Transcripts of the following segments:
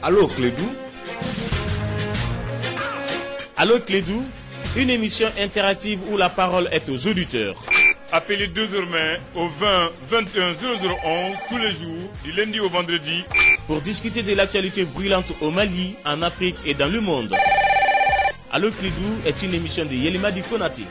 Allô Clédou. Allô Clédou, une émission interactive où la parole est aux auditeurs. Appelez désormais au 20 21 0011 tous les jours, du lundi au vendredi, pour discuter de l'actualité brûlante au Mali, en Afrique et dans le monde. Allô Clédou est une émission de Yelimadi Konati.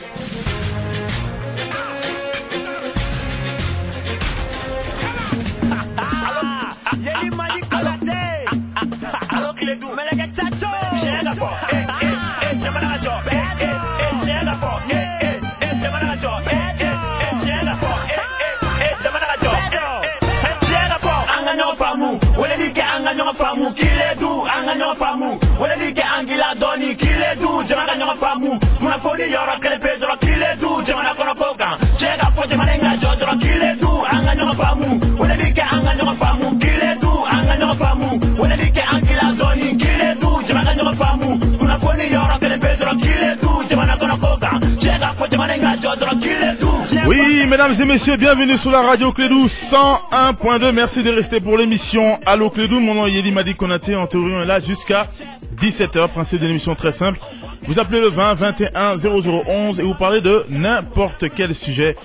Famu kile du anga famu wala di ke angila doni kile du jamana nyama famu kuna fodi yora kele pedro kile du jamana kono koka chega fo jamana nga jodro kile du anga nyama famu wala di ke anga nyama famu kile du anga nyama famu wala di ke angila doni kile du jamana nyama famu kuna fodi yora kele pedro kile du jamana kono koka chega fo jamana nga jodro kile du. Oui, mesdames et messieurs, bienvenue sur la radio Clédou 101.2. Merci de rester pour l'émission Allô Clédou. Mon nom est Yelimadi Konaté. En théorie, on est là jusqu'à 17h. Principe de l'émission très simple. Vous appelez le 20 21 0011 et vous parlez de n'importe quel sujet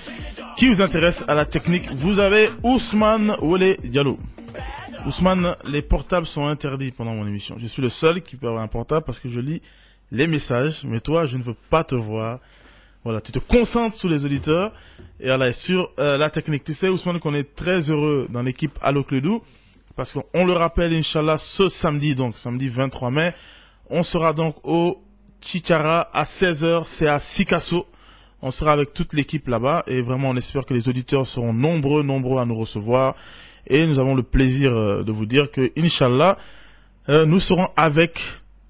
qui vous intéresse à la technique. Vous avez Ousmane Wole Diallo. Ousmane, les portables sont interdits pendant mon émission. Je suis le seul qui peut avoir un portable parce que je lis les messages. Mais toi, je ne veux pas te voir. Voilà, tu te concentres sur les auditeurs et voilà, sur la technique. Tu sais, Ousmane, qu'on est très heureux dans l'équipe Allô Clédou parce qu'on le rappelle, Inch'Allah, ce samedi, donc samedi 23 mai, on sera donc au Chichara à 16h, c'est à Sikasso. On sera avec toute l'équipe là-bas et vraiment on espère que les auditeurs seront nombreux à nous recevoir et nous avons le plaisir de vous dire que, Inch'Allah, nous serons avec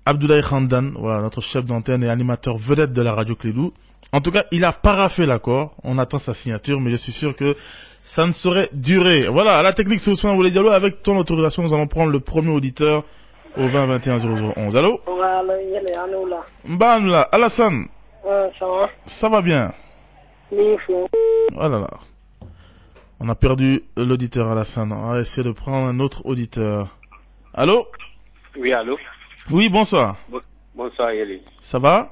Abdoulaye Khandan, voilà, notre chef d'antenne et animateur vedette de la radio Clédou. En tout cas, il a paraphé l'accord. On attend sa signature, mais je suis sûr que ça ne saurait durer. Voilà, à la technique, c'est Ousmane Wole Diallo. Avec ton autorisation, nous allons prendre le premier auditeur au 20 21 0011. Allô? Mbamla, Alassane. Ça va bien? Oh là là. On a perdu l'auditeur Alassane. On va essayer de prendre un autre auditeur. Allô? Oui, allô? Oui, bonsoir. Bonsoir, Yeli. Ça va?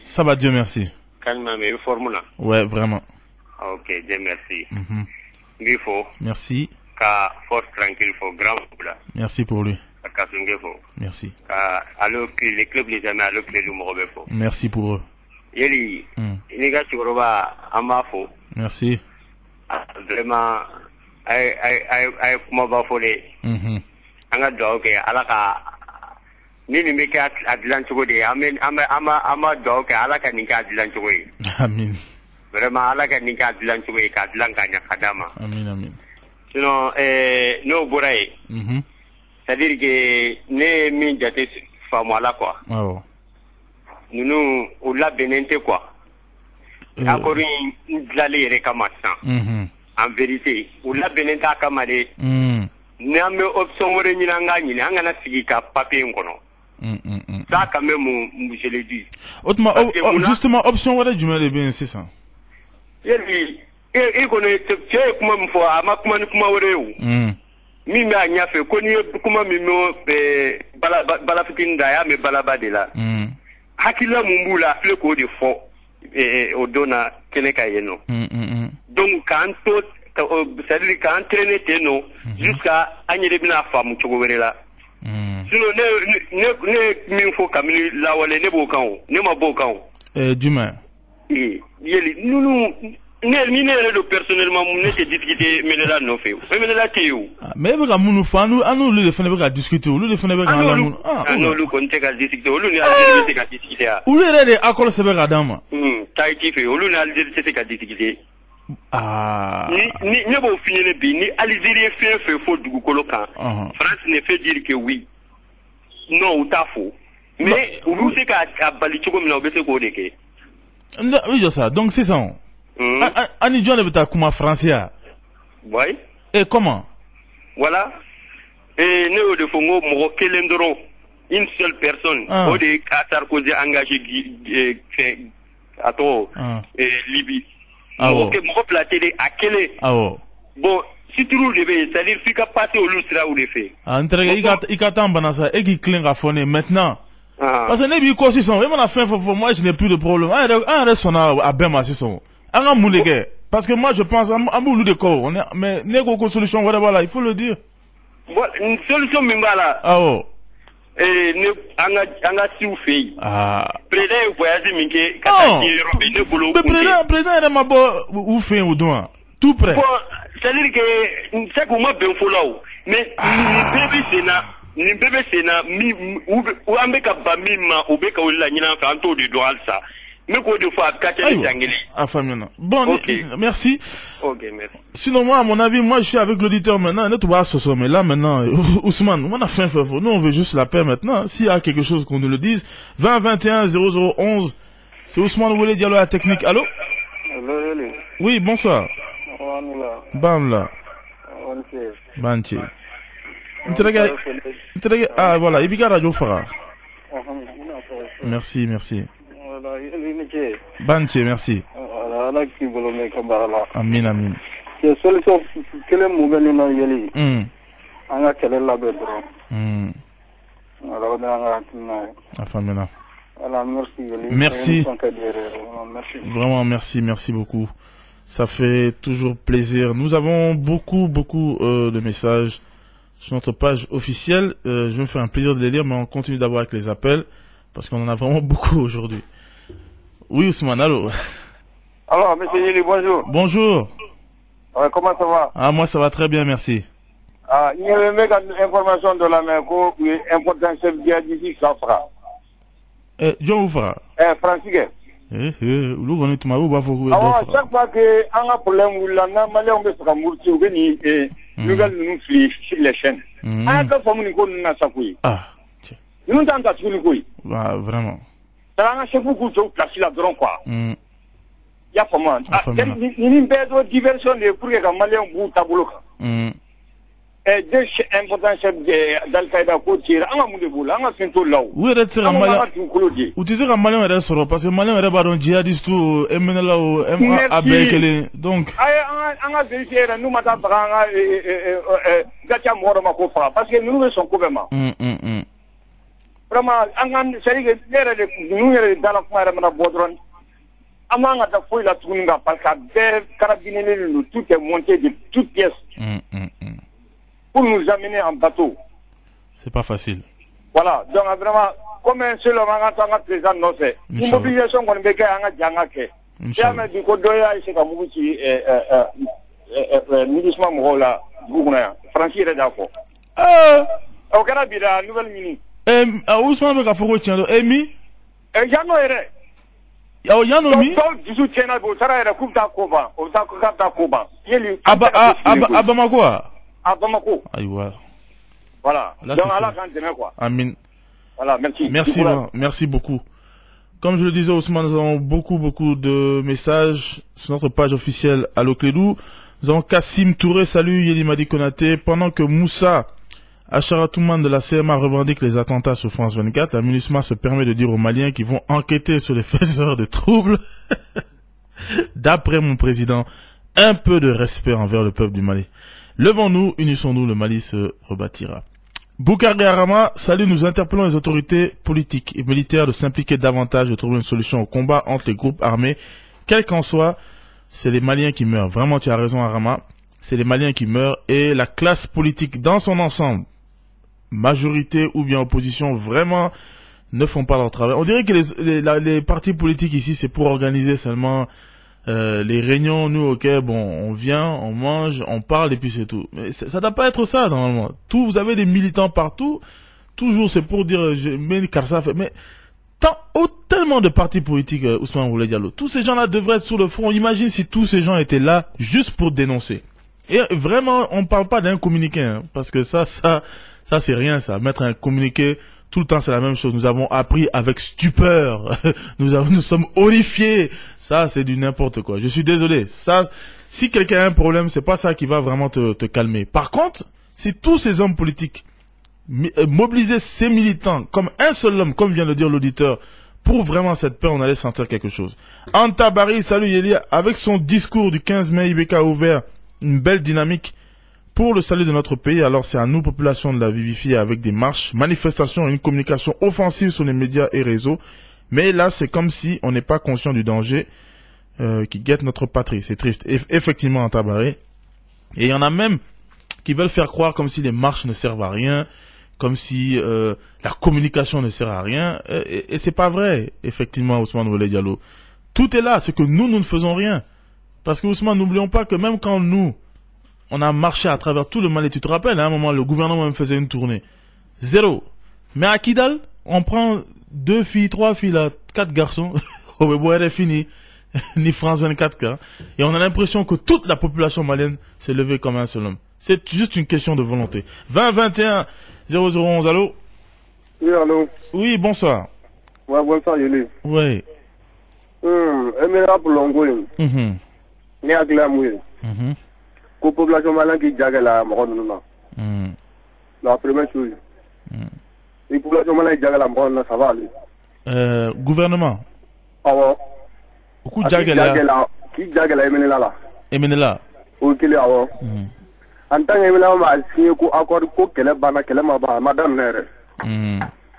Ça va, Dieu merci. Calme, mais formula. Ouais, vraiment. Ok, Dieu merci. Mm-hmm. Merci. Force tranquille, grand. Merci pour lui. Merci. Alors que les clubs les amis, alors que les loups merci pour eux. Yeli, Niga Choroba, Amafo. Merci. Vraiment, I mobile for it. Anga dog, Alaka. Nini make Atlantic de ama dog alaka nika Atlantic. Amin. Vraiment alaka nika Atlantic Atlanka Kadama. Amin. Sinon no boray. C'est-à-dire que ne min jate famo ala quoi. Oh. Nous on l'a benente quoi. Encore une dlalé réclamation. En vérité, on l'a benente akamade. N'ame option wore nyina ngani ngana sigika papier ngono. Ça quand même je l'ai dit. Autrement, justement option wala du mal bien c'est ça. Yeli e connaît tu kuma mfo ama kuma wore u. Mi me anya fe ko ni kuma mi no bala fitinda ya me bala badela. Hakila mumbula le ko de fo odona keneka yeno. Donc quand tout c'est-à-dire quand traîner teno jusqu'à anyere bina famu chogowerela. Sinon ne min fo kamili lawale ne bokan ne ma bokan demain yeli nous ne personnellement ne te discuter mais là non fait mais là teu mais be ka munu fa anu le defene be ka discuter lu defene be ka la munu non lu kon te ka discuter lu ni algérie te ka discuter lu re de akol se be ka dama taiti fe lu ni algérie te ka discuter ni ne bo finir bi ni algérie fait faux du kolokan France ne fait dire que oui. Non, ou t'as faux. Mais, ou c'est qu'à Balichoko, mais on peut se connecter. Oui, ça. Donc, c'est ça. Ani John est comme français. Oui. Et comment? Voilà. Et nous, de Fongo, Morokelendro, une seule personne. Au de Sarkozy engagé, à toi, Libye. Morokelendro, la télé, à quelle. Bon, Si tu roules, c'est-à-dire qu'il a passé au lustre ou les faits. Il attend Banassa et qui clinque à fond maintenant. Parce que n'est pas si son, moi je n'ai plus de problème. Un reste on a à Bema si son. Un moulé. Parce que moi je pense à un boulot de corps. Mais n'est pas solution, voilà, il faut le dire. Une solution même là. Ah oh. Et on a si ou fait. Ah. Président voyage minké. Président est ma ou fait ou doigt. Tout près. C'est-à-dire que c'est comme moi ben follow. Mais ni bébé c'est na mi ou ambeka ba mi ma obeka wala nyina ka anto de doal ça. Mais quoi de fois kacha jangeli. Ah famina. Bon, okay. Merci. OK, merci. Sinon moi à mon avis, moi je suis avec l'auditeur maintenant, on est tout bas ce mais là maintenant Ousmane, on a fait nous on veut juste la paix maintenant. S'il y a quelque chose qu'on nous le dise, 20 21 0011. C'est Ousmane Wole Diallo à la technique. Allô? Oui, bonsoir. Bamla. Banchi. Ah voilà, Ibiga Radio Fara. Merci. Banchi, merci. Amin. Solution quel est mouvement dans yeli? Anga quel est la bedro? Alors Afamena. Merci. Vraiment merci beaucoup. Ça fait toujours plaisir. Nous avons beaucoup de messages sur notre page officielle. Je vais me faire un plaisir de les lire, mais on continue d'abord avec les appels parce qu'on en a vraiment beaucoup aujourd'hui. Oui, Ousmane, allô. Alors, monsieur Yeli, bonjour. Bonjour. Comment ça va? Ah, moi ça va très bien, merci. Il y a une information de la mer qui est importante, chef d'ici, ça fera. John Oufra. Francis. Chaque fois que on a problème où la Malais on veut se rembourser ou venir et nous allons nous flier sur les chaînes. Ah, quand on nous connaît ça quoi. Ah. Nous t'en t'as tout quoi. Ah, vraiment. Ça va chef beaucoup de placer là dedans quoi. Il y a pas mal. Une belle diversion de pour que les Malais on bout tableau. Deux importants chefs d'Al-Qaïda côtier, on a mon déboule, on a fait tout là-haut. Oui, c'est un malin. Ou tu sais qu'un malin est sur parce que malin est baron djihadiste ou MNLA ou MABKL. Donc. On a vérifié, nous m'attendons à Gatia Moroma Kofa, parce que nous sommes couverts. Vraiment, on a série de nous, dans la foire, on a Bodron. On a fait la Tunga, parce que carabiniers, tout est monté de toutes pièces. Pour nous amener en bateau. C'est pas facile. Voilà. Donc, vraiment, comme un seul homme en présent, non, c'est une mobilisation qu'on veut faire en Djangake. Jamais du coup, doya, c'est comme vous qui ministre Mohola, Gougouna, Francis Redafo. Au Canada, nouvelle mini. Ousmane Bekafoko, tiens, Emi? Yano ere. Yano mi? Du soutien à vous, ça a coupe d'Akoba, au Takoba. Abamakoa. À Bamako. Voilà. Là, donc, Allah quoi. Amin. Voilà, merci. Merci beaucoup. Comme je le disais, Ousmane, nous avons beaucoup de messages sur notre page officielle Allo Clédou. Nous avons Kassim Touré, salut Yeli Madi Konaté. Pendant que Moussa Acharatouman de la CMA revendique les attentats sur France 24, la MINUSMA se permet de dire aux Maliens qui vont enquêter sur les faiseurs de troubles. D'après mon président, un peu de respect envers le peuple du Mali. Levons-nous, unissons-nous, le Mali se rebâtira. Boukari Arama, salut, nous interpellons les autorités politiques et militaires de s'impliquer davantage et de trouver une solution au combat entre les groupes armés. Quel qu'en soit, c'est les Maliens qui meurent. Vraiment, tu as raison Arama, c'est les Maliens qui meurent et la classe politique dans son ensemble, majorité ou bien opposition, vraiment ne font pas leur travail. On dirait que les partis politiques ici, c'est pour organiser seulement les réunions, nous, ok, bon, on vient, on mange, on parle et puis c'est tout. Mais ça doit pas être ça, normalement. Vous avez des militants partout, toujours c'est pour dire, mais car ça fait, mais tellement de partis politiques, Ousmane Wole Diallo. Tous ces gens-là devraient être sur le front. Imagine si tous ces gens étaient là juste pour dénoncer. Et vraiment, on parle pas d'un communiqué, hein, parce que ça c'est rien, ça. Mettre un communiqué, tout le temps, c'est la même chose. Nous avons appris avec stupeur. Nous sommes horrifiés. Ça, c'est du n'importe quoi. Je suis désolé. Ça, si quelqu'un a un problème, c'est pas ça qui va vraiment te calmer. Par contre, si tous ces hommes politiques mobilisaient ces militants comme un seul homme, comme vient de dire l'auditeur, pour vraiment cette paix, on allait sentir quelque chose. Anta Barry, salut Yeli, avec son discours du 15 mai, IBK a ouvert une belle dynamique pour le salut de notre pays. Alors c'est à nous, population, de la vivifier avec des marches, manifestations et une communication offensive sur les médias et réseaux. Mais là, c'est comme si on n'est pas conscient du danger qui guette notre patrie. C'est triste. Effectivement, en Tabaré. Et il y en a même qui veulent faire croire comme si les marches ne servent à rien, comme si la communication ne sert à rien. Et c'est pas vrai, effectivement, Ousmane Wole Diallo. Tout est là, c'est que nous ne faisons rien. Parce que Ousmane, n'oublions pas que même quand nous, on a marché à travers tout le Mali, tu te rappelles, à un moment, le gouvernement même faisait une tournée. 0. Mais à Kidal, on prend 2 filles, 3 filles, là, 4 garçons. Au Bebo est fini. Ni France 24K. Et on a l'impression que toute la population malienne s'est levée comme un seul homme. C'est juste une question de volonté. 20 21 0011, allô? Oui, allô? Oui, bonsoir. Ouais, bonsoir, Yéli. Oui. Emera pour l'ongoing. Ni à Glamouille. La population malienne qui jague la Morona. La première chose. La population malienne qui jague la Morona, ça va aller. Gouvernement. Ah ouais. Beaucoup Jagela. Qui Jagela Emenela? Emenela. Ok, là, ouais. En tant qu'Emenela, m'a signé un accord pour qu'elle banne, qu'elle m'a madame Nere.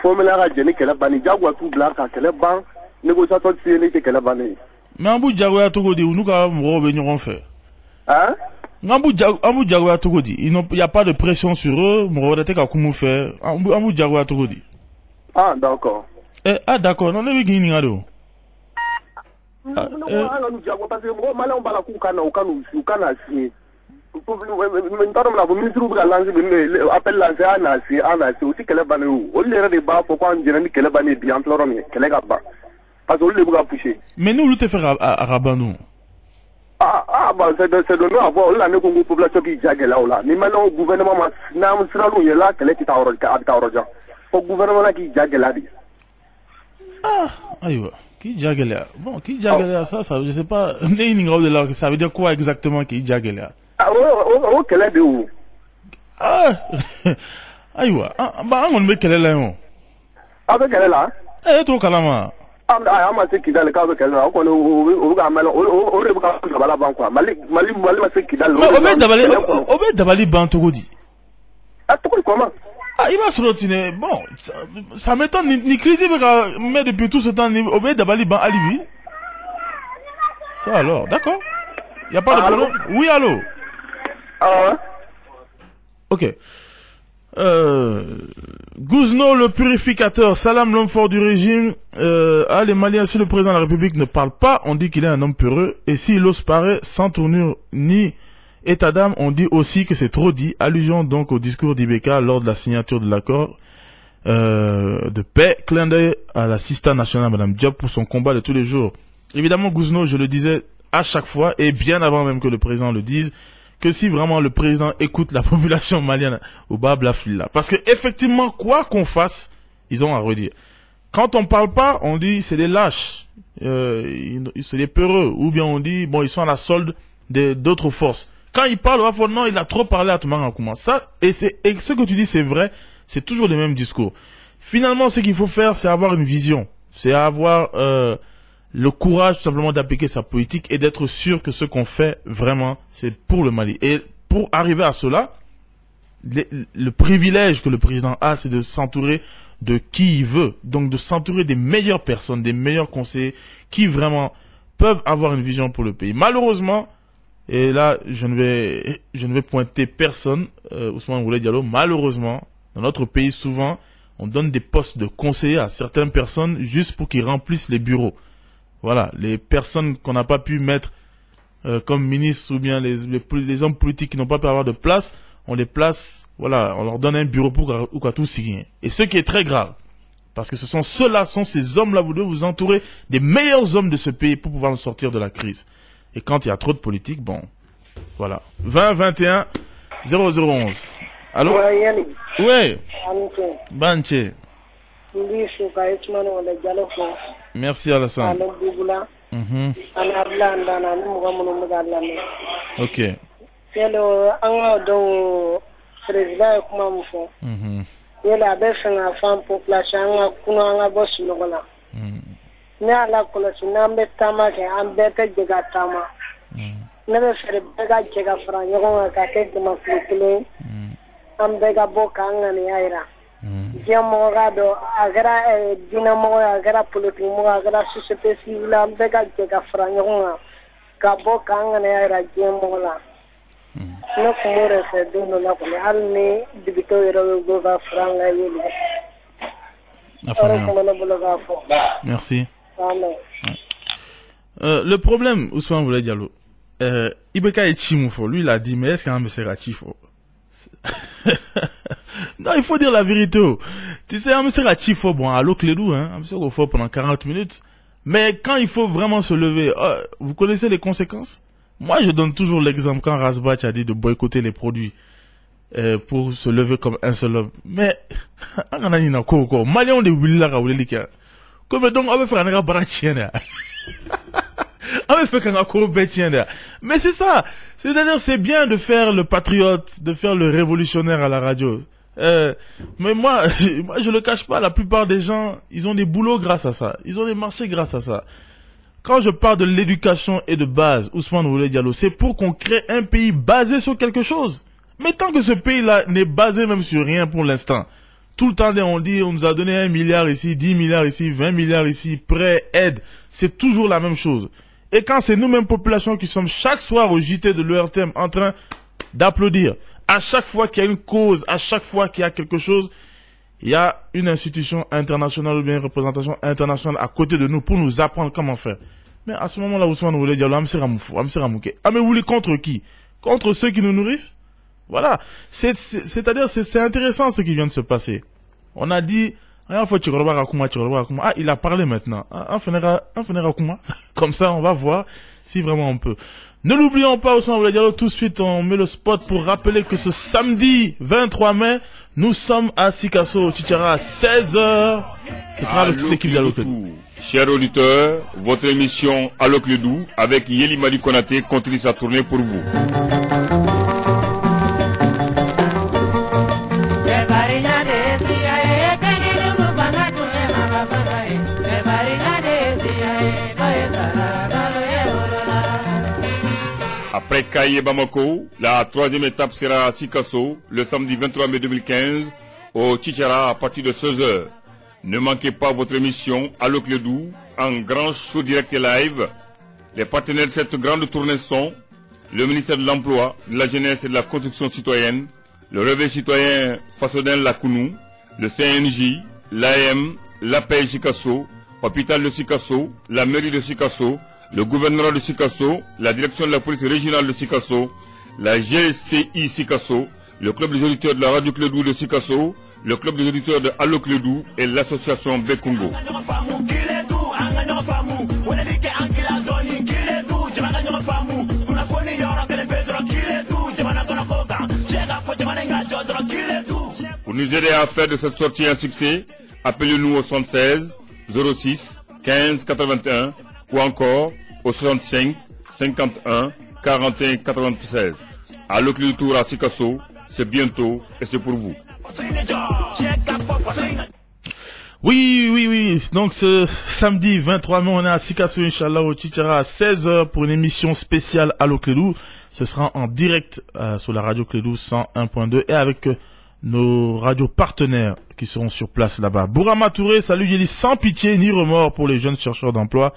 Formula Jenny, qu'elle a banni, Jagua tout blanc, qu'elle a ban, négociateur de CNC qu'elle a banni. Mais en bout de Jagua Togodi, nous allons revenir en fait. Hein? En bout de Jagua Togodi, il n'y a pas de pression sur eux, on va être comme vous faire. En bout de Jagua Togodi. Ah, d'accord. Ah, d'accord, non, on est venu à l'eau. Parce que moi, malin, on va la couper, on canne signer. Le ministre de la appelle la c'est aussi qu'elle est bannie. On les débat pourquoi on dirait qu'elle est bannie bien, qu'elle est là-bas. Parce qu'on les a poussé. Mais nous, nous faire à Rabanou. C'est de nous avoir la population qui jague là. Mais maintenant, le gouvernement, n'a pas là, qu'elle est à Oroja. Le gouvernement qui jague là. Ah, aïe. Qui jaguela? Bon, qui jaguela, ça, je sais pas. Ça veut dire quoi exactement qui jaguela? Ah, oh, quelle est de où? Ah, aïe, bah, on met quelle est là, avec elle est là? Eh, toi, Kalama. Ah, ma c'est qui dans le cas de qu'elle a, on Dabali Bantogodi. Ah, comment? Ah, il va se retourner. Bon, ça m'étonne. Ni crise, mais depuis tout ce temps, Obed Dabali Ban Alibi. Ça alors, d'accord. Il n'y a pas de problème. Oui, allô? Ah. Ok. Gouzno, le purificateur, Salam, l'homme fort du régime. Les Maliens, si le président de la République ne parle pas, on dit qu'il est un homme peureux. Et s'il ose parler sans tournure ni état d'âme, on dit aussi que c'est trop dit. Allusion donc au discours d'Ibeka lors de la signature de l'accord de paix. Clin d'œil à la Sista nationale, Madame Diop, pour son combat de tous les jours. Évidemment, Gouzno, je le disais à chaque fois, et bien avant même que le président le dise, que si vraiment le président écoute la population malienne au bas blaflila. Parce que effectivement, quoi qu'on fasse, ils ont à redire. Quand on parle pas, on dit c'est des lâches, c'est des peureux, ou bien on dit bon ils sont à la solde d'autres forces. Quand il parle, non, il a trop parlé à Toumang Nkouma. Ça, et ce que tu dis, c'est vrai, c'est toujours le même discours. Finalement, ce qu'il faut faire, c'est avoir une vision. C'est avoir le courage, tout simplement, d'appliquer sa politique et d'être sûr que ce qu'on fait, vraiment, c'est pour le Mali. Et pour arriver à cela, le privilège que le président a, c'est de s'entourer de qui il veut. Donc, de s'entourer des meilleures personnes, des meilleurs conseillers qui, vraiment, peuvent avoir une vision pour le pays. Malheureusement, et là, je ne vais pointer personne, Ousmane Wole Diallo. Malheureusement, dans notre pays, souvent, on donne des postes de conseillers à certaines personnes juste pour qu'ils remplissent les bureaux. Voilà, les personnes qu'on n'a pas pu mettre comme ministres ou bien les hommes politiques qui n'ont pas pu avoir de place, on les place, voilà, on leur donne un bureau pour qu'à tout signer. Et ce qui est très grave, parce que ce sont ceux-là, ces hommes-là, vous devez vous entourer des meilleurs hommes de ce pays pour pouvoir nous sortir de la crise. Et quand il y a trop de politique, bon, voilà. 20 21 0011. Allô? Oui. Banche. Merci Alassane. Ok. Ne ala kɔlɔsi n'an bɛ taama kɛ an bɛɛ tɛ jɛ ka taama Never said a bega chega from your cake to my flute. I'm bega bokang and Ira. Jamorado, Agra, Dinamo, Agra, Pulutimo, Agra, Susipesi, bega chega from your Kabokang and Ira, Jamola. No more said, do not only the Victoria will go from Merci. Le problème, Ousmane voulait dire, Ibeka est Chimoufo. Lui, il a dit, mais est-ce qu'un monsieur est Chifo? Non, il faut dire la vérité. Tu sais, un monsieur est Chifo, bon, à l'eau clédou, hein, un monsieur qu'on fait pendant 40 minutes. Mais quand il faut vraiment se lever, vous connaissez les conséquences? Moi, je donne toujours l'exemple quand Rasbach a dit de boycotter les produits pour se lever comme un seul homme. Mais, Malion de Willa Wilika. Comme donc, on va faire un barachien. On va faire un courbe-tien. Mais c'est ça. C'est-à-dire, c'est bien de faire le patriote, de faire le révolutionnaire à la radio. Mais moi, je le cache pas, la plupart des gens, ils ont des boulots grâce à ça. Ils ont des marchés grâce à ça. Quand je parle de l'éducation et de base, Ousmane Oulé Diallo, c'est pour qu'on crée un pays basé sur quelque chose. Mais tant que ce pays-là n'est basé même sur rien pour l'instant, tout le temps on dit, on nous a donné 1 milliard ici, 10 milliards ici, 20 milliards ici, prêt, aide, c'est toujours la même chose. Et quand c'est nous-mêmes populations qui sommes chaque soir au JT de l'ERTM en train d'applaudir, à chaque fois qu'il y a une cause, à chaque fois qu'il y a quelque chose, il y a une institution internationale ou bien une représentation internationale à côté de nous pour nous apprendre comment faire. Mais à ce moment-là, Ousmane voulait dire, mais vous voulez contre qui? Contre ceux qui nous nourrissent? Voilà. C'est-à-dire, c'est intéressant ce qui vient de se passer. On a dit, ah, il a parlé maintenant. Comme ça, on va voir si vraiment on peut. Ne l'oublions pas, Ousmane voulait dire, tout de suite, on met le spot pour rappeler que ce samedi 23 mai, nous sommes à Sikasso, Chichara, à 16h. Ce sera avec toute l'équipe d'Allo-Clédou. Chers auditeurs, votre émission Allo-Clédou avec Yeli Mali Konaté continue sa tournée pour vous. Après Kaye Bamako, la troisième étape sera à Sikasso le samedi 23 mai 2015 au Chichara à partir de 16h. Ne manquez pas votre émission Allo-Clédou en grand show direct et live. Les partenaires de cette grande tournée sont le ministère de l'Emploi, de la Jeunesse et de la Construction Citoyenne, le Réveil Citoyen Fassodin Lakounou, le CNJ, l'AM, l'APEI Sikasso, Hôpital de Sikasso, la mairie de Sikasso, le gouvernement de Sikasso, la direction de la police régionale de Sikasso, la GCI Sikasso, le club des auditeurs de la radio Clédou de Sikasso, le club des auditeurs de Allo Clédou et l'association Bekongo. Pour nous aider à faire de cette sortie un succès, appelez-nous au 76 06 15 81 ou encore au 65 51 41 96. Allo Clédou Tour à Sikasso, c'est bientôt et c'est pour vous. Oui. Donc ce samedi 23 mai, on est à Sikasso, Inch'Allah, au Chichara à 16h pour une émission spéciale Allo Clédou. Ce sera en direct sur la radio Clédou 101.2 et avec nos radios partenaires qui seront sur place là-bas. Bourama Touré, salut Yéli, sans pitié ni remords pour les jeunes chercheurs d'emploi.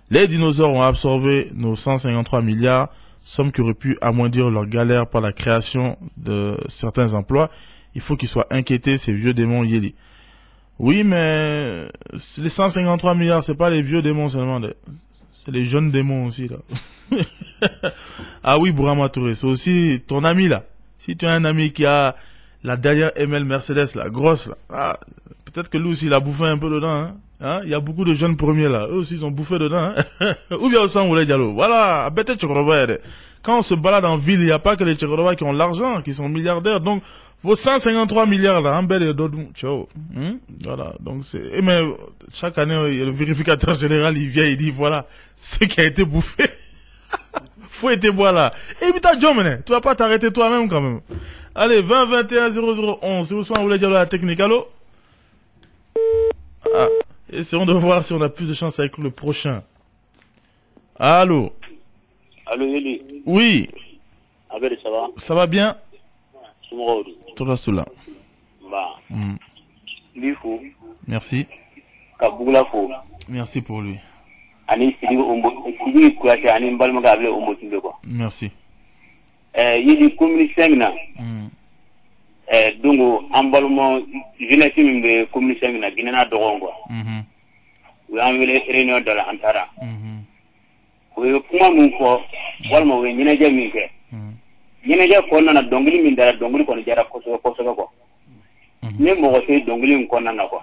Les dinosaures ont absorbé nos 153 milliards, somme qui aurait pu amoindrir leur galère par la création de certains emplois. Il faut qu'ils soient inquiétés, ces vieux démons Yéli. Oui, mais les 153 milliards, c'est pas les vieux démons seulement, c'est les jeunes démons aussi, là. Ah oui, Bourama Touré, c'est aussi ton ami, là. Si tu as un ami qui a la dernière ML Mercedes, la grosse, là, peut-être que lui aussi, il a bouffé un peu dedans, hein. Il y a beaucoup de jeunes premiers, là. Eux aussi, ils ont bouffé dedans, hein. Ou bien, on voulait dire, voilà, bête Tchokoroba. Quand on se balade en ville, il n'y a pas que les Tchokoroba qui ont l'argent, qui sont milliardaires, donc, vos 153 milliards là, en bel et d'autres, ciao. Voilà, donc c'est, mais chaque année, le vérificateur général, il vient, il dit, voilà, ce qui a été bouffé. Faut être voilà. Et putain, John, tu vas pas t'arrêter toi-même quand même. Allez, 20 21 0011. C'est Ousmane voulait dire la technique, allô? Ah, essayons de voir si on a plus de chance avec le prochain. Allô? Allô, Yeli. Oui. Abel, ça va? Ça va bien? Tout là. Bah. Lifo. Merci. Kabula fo. Merci pour lui. Ani sidi ombo, sidi kwate ani mbalma gable ombo timbe quoi. Merci. Yeli commune 5 na. Donc ambalmo jeunesse mimbe commune 5 na ginena dogongo. We amwele réunion de la antara. We kuma mun ko walma we nyina jami ke. Nyina ja ko na dongli min dara dongli ko jara ko ko. Ne mo ko te dongli ko na ko.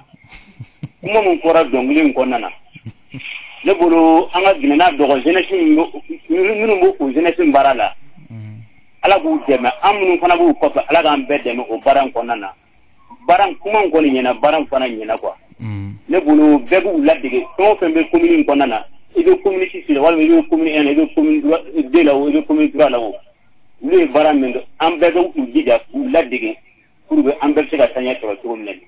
Kuma mun ko ra dongli ko na. Le bolo anga ginena dogo jeunesse minu mo ko jeunesse barala. Ala bu dema amunu fana bu ko ala ga ambede no o baran ko na. Baran kuma ko ni nyina baran fana nyina ko. Le bolo bebu ladige to fembe commune ko na. Ibe community sile wala ibe commune en ibe commune de la o ibe commune droit la o le baran men ambede u jida u ladige pour be ambede se ka tanya to ko men.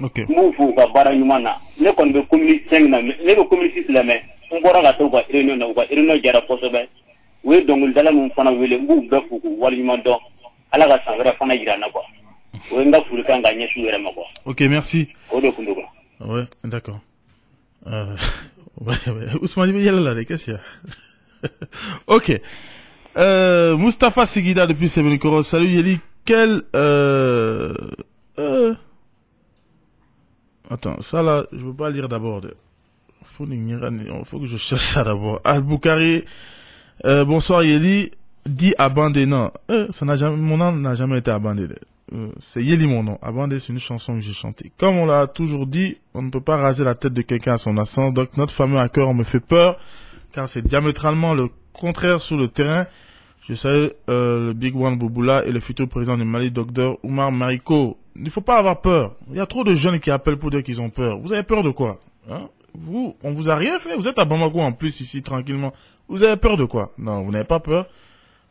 OK. Mu fu ka baran nyumana le kon be community 5 na le be community sile me ngora ga to ko réunion na ko réunion jara ko so be we dongul dala mun fana wele mbu be fu ko wali nyuma do ala ga sangara fana jira na ko we nga fu ka nga nyesu were ma ko. OK, merci. O do kundugo. Ouais, d'accord. Ouais. Ousmane, il y a là, qu'est-ce qu'il y a? OK. Mustapha Sigida depuis Sebenikoro. Salut Yeli. Quel Attends, ça là, je veux pas lire d'abord. Faut que je cherche ça d'abord. Al-Boukari. Bonsoir Yeli. Dit Abandé. Non, ça n'a jamais, mon nom n'a jamais été abandonné. C'est Yeli mon nom. Abandé, c'est une chanson que j'ai chantée. Comme on l'a toujours dit, on ne peut pas raser la tête de quelqu'un à son naissance. Donc notre fameux hacker me fait peur, car c'est diamétralement le contraire sur le terrain. Je salue le Big One Bouboula et le futur président du Mali, Dr Oumar Mariko. Il ne faut pas avoir peur. Il y a trop de jeunes qui appellent pour dire qu'ils ont peur. Vous avez peur de quoi, hein? Vous, on vous a rien fait. Vous êtes à Bamako en plus ici tranquillement. Vous avez peur de quoi? Non, vous n'avez pas peur.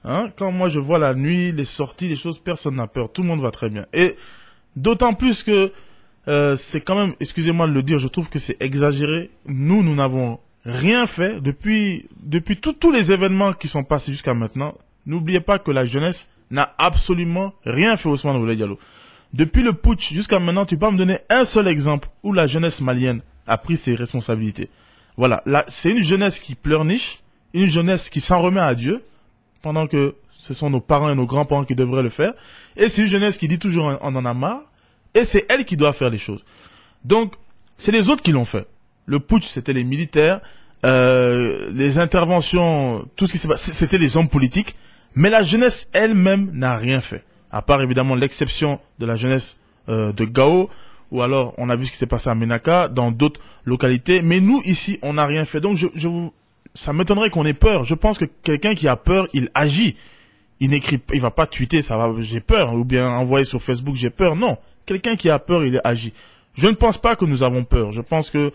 Hein? Quand moi je vois la nuit, les sorties, les choses, personne n'a peur. Tout le monde va très bien. Et d'autant plus que c'est quand même, excusez-moi de le dire, je trouve que c'est exagéré. Nous n'avons rien fait depuis tous les événements qui sont passés jusqu'à maintenant. N'oubliez pas que la jeunesse n'a absolument rien fait, Ousmane Oulé Diallo. Depuis le putsch jusqu'à maintenant, tu peux me donner un seul exemple où la jeunesse malienne a pris ses responsabilités. Voilà, là, c'est une jeunesse qui pleurniche, une jeunesse qui s'en remet à Dieu, pendant que ce sont nos parents et nos grands-parents qui devraient le faire. Et c'est une jeunesse qui dit toujours on en a marre. Et c'est elle qui doit faire les choses. Donc, c'est les autres qui l'ont fait. Le putsch, c'était les militaires. Les interventions, tout ce qui s'est passé, c'était les hommes politiques. Mais la jeunesse elle-même n'a rien fait. À part évidemment l'exception de la jeunesse de Gao. Ou alors, on a vu ce qui s'est passé à Menaka, dans d'autres localités. Mais nous, ici, on n'a rien fait. Donc, ça m'étonnerait qu'on ait peur. Je pense que quelqu'un qui a peur, il agit. Il n'écrit, il va pas tweeter, ça va, j'ai peur, ou bien envoyer sur Facebook, j'ai peur. Non. Quelqu'un qui a peur, il agit. Je ne pense pas que nous avons peur. Je pense que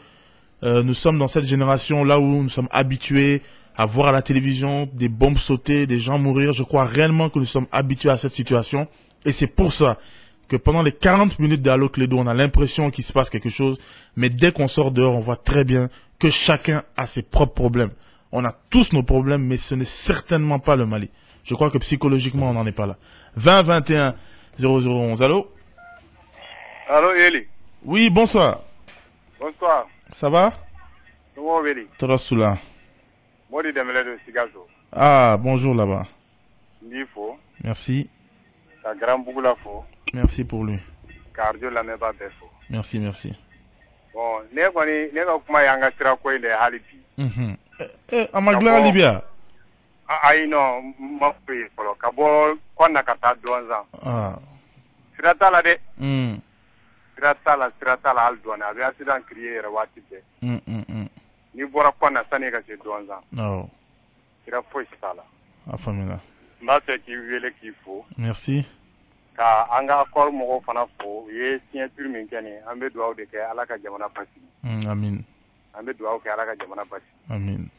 nous sommes dans cette génération là où nous sommes habitués à voir à la télévision des bombes sauter, des gens mourir. Je crois réellement que nous sommes habitués à cette situation. Et c'est pour ça que pendant les 40 minutes d'Allo Clédou, on a l'impression qu'il se passe quelque chose. Mais dès qu'on sort dehors, on voit très bien que chacun a ses propres problèmes. On a tous nos problèmes, mais ce n'est certainement pas le Mali. Je crois que psychologiquement, on n'en est pas là. 20 21 0011. Allô? Allô, Yeli. Oui, bonsoir. Bonsoir. Ça va? Comment Yeli? Tarasoula. Modi Demele de Sigazo. Ah, bonjour là-bas. Nifo. Merci. Ta grand Bougoula fo. Merci pour lui. Cardio la meba befo. Merci, merci. Bon, nega kuma yanga sira ko ile halibi. Amagla Libya. Ai no, mafi polo kabo konna kata donza. Ah. Sirata la de. Sirata la al dona, abi accident crier rawati be. Ni bora konna sane ka se donza. Non. Sira foi sala. Afamila. Mbase ki wele ki fo. Merci. Ka anga akor mo fana fo ye signature min kene ambe duaw de ke alaka jamana pasi. Amin. Ambe duaw ke alaka jamana pasi. Amin.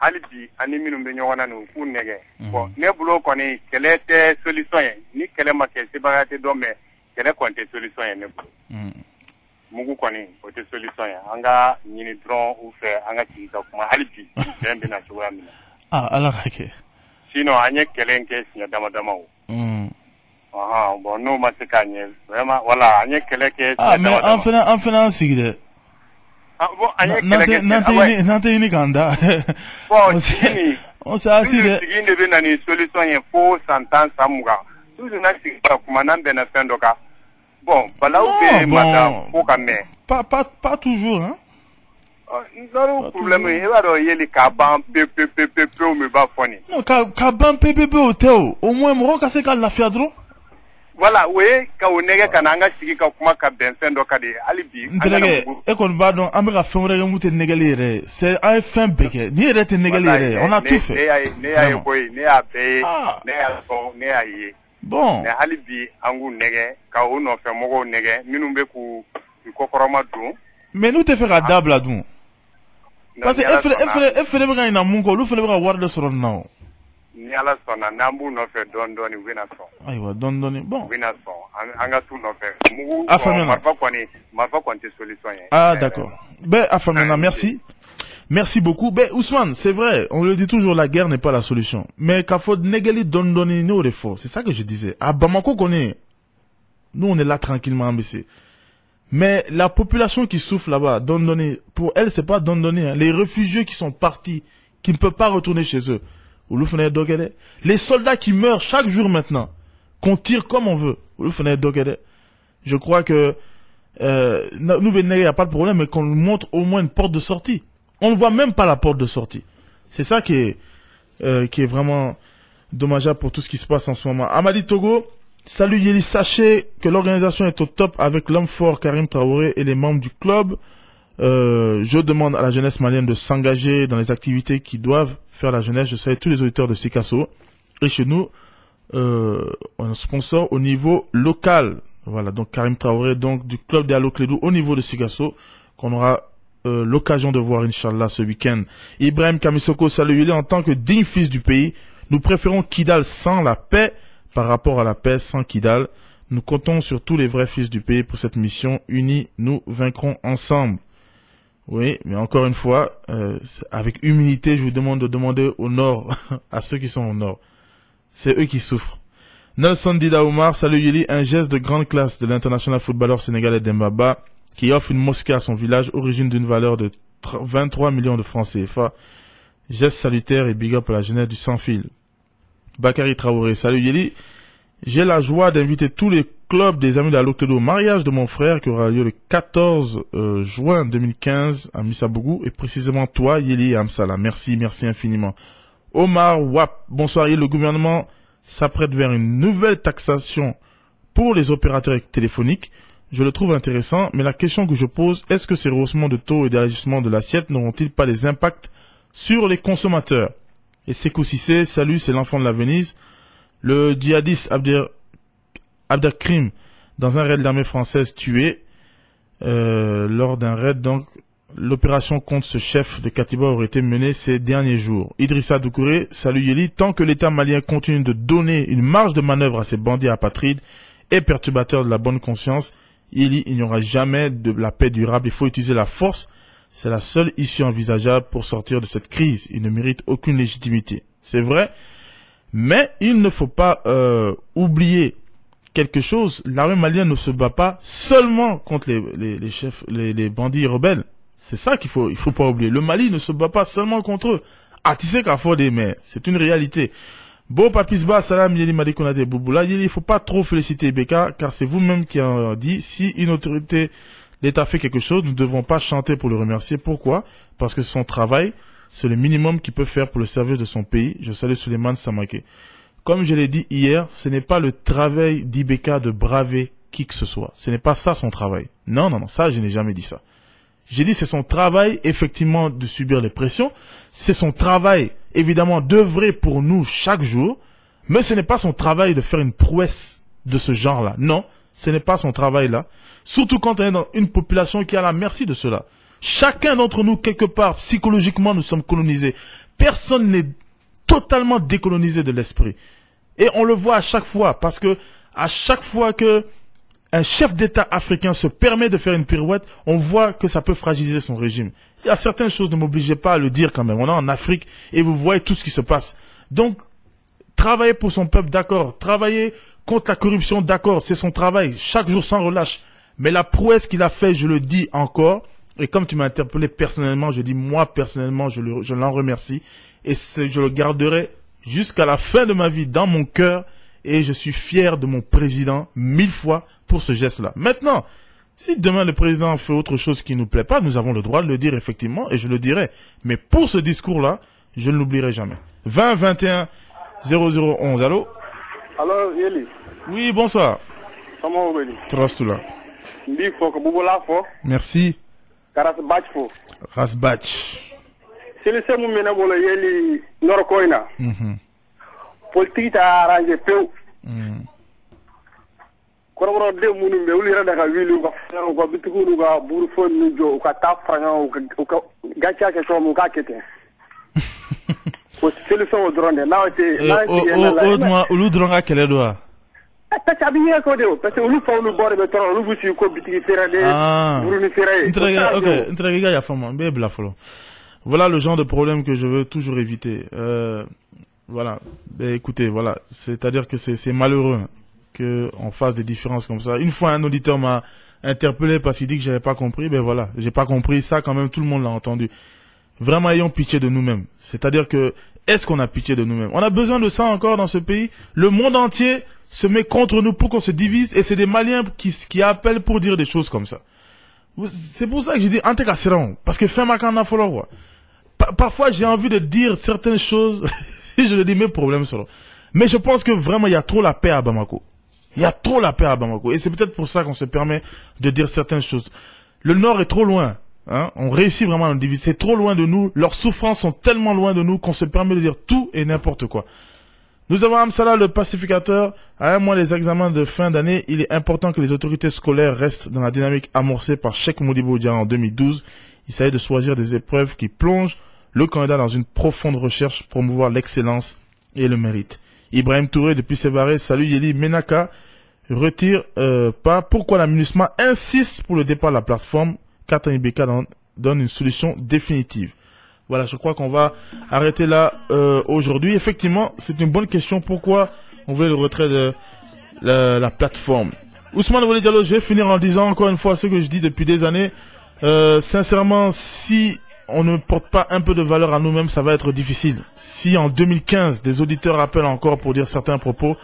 Halibi ani minnu be ɲɔgɔnna nu k'u nɛgɛ bon ne bolo kɔni kɛlɛ tɛ solution ye ni kɛlɛ ma kɛ sebaga tɛ dɔn mais kɛlɛ kɔni tɛ solution ye ne bolo mugu kɔni o tɛ solution ye an ka ɲini dɔrɔn u fɛ an ka sigi ka kuma halibi fɛn bɛna cogoya min na ala ka kɛ sinon an ye kɛlɛ kɛ siɲɛ dama dama o. Bon n'o ma se k'a ɲɛ vraiment voilà an ye kɛlɛ kɛ siɲɛ dama dama. Mais an fana sigi dɛ. Bon an ye kɛlɛ kɛ n'an tɛ ɲini k'an da. Bon sigi on s'est assis dɛ. Sigi de bɛ na ni solution ye fo san 10 san 20 toujours n'a sigi ka kuma n'an bɛnna fɛn dɔ kan. Bon balawu bɛ mada fo ka mɛn. Pas toujours hein. Non problème il va dɔn yeli k'a ban pewu min b'a fɔ nin. Non k'a ban pewu tɛ o au moins mɔgɔ ka se ka lafiya dɔrɔn. Voilà o ye ka o nɛgɛ ka na an ka sigi ka kuma ka bɛn fɛn dɔ ka di hali bi. N terikɛ e kɔni b'a dɔn an bɛ ka fɛn wɛrɛ kɛ mun tɛ nɛgɛli yɛrɛ c'est an ye fɛn bɛɛ kɛ n'i yɛrɛ tɛ nɛgɛli yɛrɛ on a tout fait. Ne y'a ye koyi ne y'a bɛɛ ye ne y'a sɔn ne y'a ye. Bon mais hali bi an k'u nɛgɛ ka o nɔfɛ mɔgɔw nɛgɛ minnu bɛ k'u kɔkɔrɔma dun. Mais n'u tɛ fɛ ka dabila dun. Parce que e fɛnɛ bɛ ka ɲina mun kɔ olu fɛnɛ bɛ ka wari de sɔrɔ nin na o. Ni ala sɔnna n'an b'u nɔfɛ dɔɔni u bɛna sɔn. Ayiwa dɔɔni bon. U bɛna sɔn an ka t'u nɔfɛ. Mugu marifa kɔni tɛ solution ye. Ah d'accord. Ben a faamuya merci. Merci beaucoup. Ben Ousmane, c'est vrai, on le dit toujours, la guerre n'est pas la solution. Mais k'a fɔ nɛgɛli dɔɔni n'o de fɔ, c'est ça que je disais. À Bamako nous on est là tranquillement ambissé. Mais la population qui souffre là-bas, dɔɔni, pour elle c'est pas dɔɔni, hein. Les réfugiés qui sont partis, qui ne peuvent pas retourner chez eux. Les soldats qui meurent chaque jour maintenant, qu'on tire comme on veut. Je crois que nous, il n'y a pas de problème, mais qu'on nous montre au moins une porte de sortie. On ne voit même pas la porte de sortie. C'est ça qui est vraiment dommageable pour tout ce qui se passe en ce moment. Amadi Togo, salut Yeli, sachez que l'organisation est au top avec l'homme fort Karim Traoré et les membres du club. Je demande à la jeunesse malienne de s'engager dans les activités qui doivent faire la jeunesse. Je salue tous les auditeurs de Sikasso. Et chez nous, un sponsor au niveau local. Voilà, donc Karim Traoré, donc du club des Allo-Clédou au niveau de Sikasso, qu'on aura l'occasion de voir, Inch'Allah, ce week-end. Ibrahim Kamisoko, salut Yuli, en tant que digne fils du pays, nous préférons Kidal sans la paix par rapport à la paix sans Kidal. Nous comptons sur tous les vrais fils du pays pour cette mission. Unis, nous vaincrons ensemble. Oui, mais encore une fois, avec humilité, je vous demande de demander au nord, à ceux qui sont au nord. C'est eux qui souffrent. Nelson Dida Oumar, salut Yeli, un geste de grande classe de l'international footballeur sénégalais Dembaba, qui offre une mosquée à son village, origine d'une valeur de 23 millions de francs CFA. Geste salutaire et big up à la jeunesse du sans-fil. Bakary Traoré, salut Yeli. J'ai la joie d'inviter tous les clubs des amis de l'Allo-Clédou au mariage de mon frère qui aura lieu le 14 juin 2015 à Missabougou et précisément toi, Yeli et Amsala. Merci infiniment. Omar Wap, bonsoir Yeli. Le gouvernement s'apprête vers une nouvelle taxation pour les opérateurs téléphoniques. Je le trouve intéressant, mais la question que je pose, est-ce que ces rehaussements de taux et d'élargissement de l'assiette n'auront-ils pas des impacts sur les consommateurs? Et Sekou Sissé, salut, c'est l'enfant de la Venise. Le djihadiste Abdelkrim, dans un raid de l'armée française tué, lors d'un raid, donc, l'opération contre ce chef de Katiba aurait été menée ces derniers jours. Idrissa Doucouré, salut Yeli, tant que l'État malien continue de donner une marge de manœuvre à ces bandits apatrides et perturbateurs de la bonne conscience, il n'y aura jamais de la paix durable. Il faut utiliser la force. C'est la seule issue envisageable pour sortir de cette crise. Il ne mérite aucune légitimité. C'est vrai. Mais il ne faut pas oublier quelque chose. L'armée malienne ne se bat pas seulement contre les chefs, les bandits rebelles. C'est ça il faut pas oublier. Le Mali ne se bat pas seulement contre eux. Ah, tu sais qu'à Fode, mais c'est une réalité. Bon, Papisba, salam, Yeli Madi Konate Bouboula. Yeli, il faut pas trop féliciter Beka, car c'est vous-même qui en dit, si une autorité, l'État fait quelque chose, nous ne devons pas chanter pour le remercier. Pourquoi? Parce que son travail, c'est le minimum qu'il peut faire pour le service de son pays. Je salue Suleiman Samake. Comme je l'ai dit hier, ce n'est pas le travail d'Ibeka de braver qui que ce soit. Ce n'est pas ça son travail. Non, ça, je n'ai jamais dit ça. J'ai dit c'est son travail, effectivement, de subir les pressions. C'est son travail, évidemment, d'œuvrer pour nous chaque jour. Mais ce n'est pas son travail de faire une prouesse de ce genre-là. Non, ce n'est pas son travail-là. Surtout quand on est dans une population qui est à la merci de cela. Chacun d'entre nous, quelque part, psychologiquement, nous sommes colonisés. Personne n'est totalement décolonisé de l'esprit. Et on le voit à chaque fois, parce que à chaque fois que un chef d'État africain se permet de faire une pirouette, on voit que ça peut fragiliser son régime. Il y a certaines choses, ne m'obligez pas à le dire quand même. On est en Afrique et vous voyez tout ce qui se passe. Donc, Travailler pour son peuple, d'accord. Travailler contre la corruption, d'accord. C'est son travail. Chaque jour sans relâche. Mais la prouesse qu'il a fait, je le dis encore. Et comme tu m'as interpellé personnellement, je dis moi personnellement, je l'en remercie. Et je le garderai jusqu'à la fin de ma vie dans mon cœur. Et je suis fier de mon président 1000 fois pour ce geste-là. Maintenant, si demain le président fait autre chose qui nous plaît pas, nous avons le droit de le dire effectivement et je le dirai. Mais pour ce discours-là, je ne l'oublierai jamais. 20 21 0011. Allô? Allô, Yeli. Oui, bonsoir. Comment vous allez? Trostula. Merci. Rasbach. C'est le seul moment où Yeli Norokoina. Politique a arrangé peu. Kororo de munu be uli rada ka wili ko bitiku ga buru fon ni jo ka ta franga ko gacha ke so mu ka kete ko solution o dronde na o ulu dronga kele doa ta chabiye ko de parce que ulu fa ulu bore be toro ulu busi ko bitiki fera de buru ni fera entrega ya fama be bla folo. Voilà le genre de problème que je veux toujours éviter. Voilà, écoutez, voilà, c'est-à-dire que c'est malheureux qu'on fasse des différences comme ça. Une fois, un auditeur m'a interpellé parce qu'il dit que j'avais pas compris. Ben voilà, j'ai pas compris ça quand même. Tout le monde l'a entendu. Vraiment, ayons pitié de nous-mêmes. C'est-à-dire que, est-ce qu'on a pitié de nous-mêmes? On a besoin de ça encore dans ce pays. Le monde entier se met contre nous pour qu'on se divise et c'est des Maliens qui appellent pour dire des choses comme ça. C'est pour ça que j'ai dit, en tout cas, c'est rond. Parce que fin makana follow. Parfois, j'ai envie de dire certaines choses. Si je le dis, mes problèmes sont là. Mais je pense que vraiment, il y a trop la paix à Bamako. Il y a trop la paix à Bamako. Et c'est peut-être pour ça qu'on se permet de dire certaines choses. Le Nord est trop loin. Hein? On réussit vraiment à nous diviser. C'est trop loin de nous. Leurs souffrances sont tellement loin de nous qu'on se permet de dire tout et n'importe quoi. Nous avons Amsala, le pacificateur. À un mois des examens de fin d'année, il est important que les autorités scolaires restent dans la dynamique amorcée par Cheikh Modibo Dia en 2012. Il s'agit de choisir des épreuves qui plongent le candidat dans une profonde recherche pour promouvoir l'excellence et le mérite. Ibrahim Touré, depuis Sévaré, salut Yeli. Menaka retire pas. Pourquoi la MINUSMA insiste pour le départ de la plateforme? Katan Ibeka donne une solution définitive. Voilà, je crois qu'on va arrêter là aujourd'hui. Effectivement, c'est une bonne question. Pourquoi on veut le retrait de la plateforme? Ousmane Wole Diallo, je vais finir en disant encore une fois ce que je dis depuis des années. Sincèrement, si on ne porte pas un peu de valeur à nous-mêmes, ça va être difficile. Si en 2015, des auditeurs appellent encore pour dire certains propos,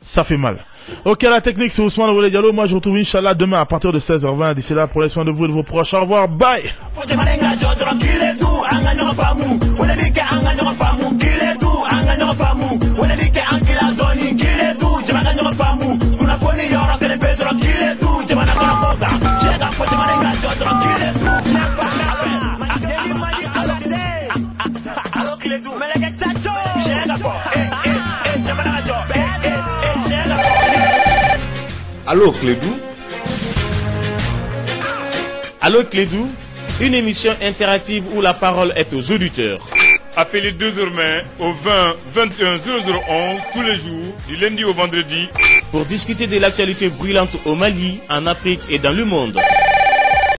ça fait mal. Ok, la technique, c'est Ousmane Wole Diallo. Moi, je vous retrouve Inch'Allah demain à partir de 16h20. D'ici là, prenez soin de vous et de vos proches. Au revoir, bye! Allô Clédou. Allô Clédou, une émission interactive où la parole est aux auditeurs. Appelez désormais au 20 21 0011 tous les jours, du lundi au vendredi, pour discuter de l'actualité brûlante au Mali, en Afrique et dans le monde.